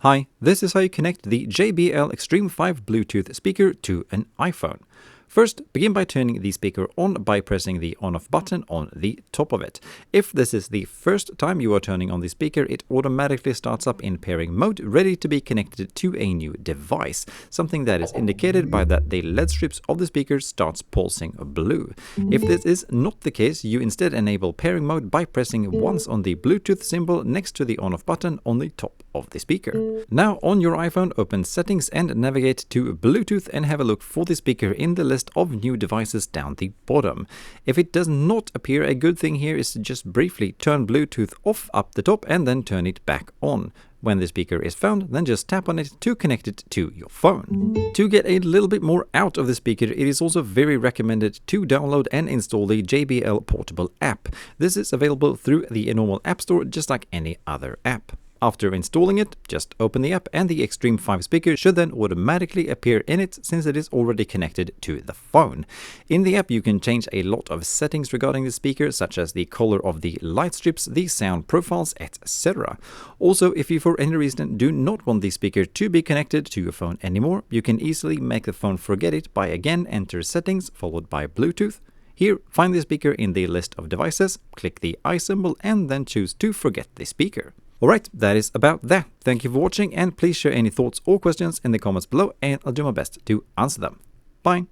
Hi, this is how you connect the JBL Xtreme 5 Bluetooth speaker to an iPhone. First, begin by turning the speaker on by pressing the on-off button on the top of it. If this is the first time you are turning on the speaker, it automatically starts up in pairing mode, ready to be connected to a new device, something that is indicated by that the LED strips of the speaker starts pulsing blue. If this is not the case, you instead enable pairing mode by pressing once on the Bluetooth symbol next to the on-off button on the top of the speaker. Now on your iPhone, open Settings and navigate to Bluetooth and have a look for the speaker in the list of new devices down the bottom. If it does not appear, a good thing here is to just briefly turn Bluetooth off up the top and then turn it back on. When the speaker is found, then just tap on it to connect it to your phone. To get a little bit more out of the speaker, it is also very recommended to download and install the JBL Portable app. This is available through the normal App Store just like any other app. After installing it, just open the app and the Xtreme 5 speaker should then automatically appear in it since it is already connected to the phone. In the app you can change a lot of settings regarding the speaker, such as the color of the light strips, the sound profiles, etc. Also, if you for any reason do not want the speaker to be connected to your phone anymore, you can easily make the phone forget it by again enter settings followed by Bluetooth. Here, find the speaker in the list of devices, click the I symbol and then choose to forget the speaker. Alright, that is about that. Thank you for watching and please share any thoughts or questions in the comments below and I'll do my best to answer them. Bye!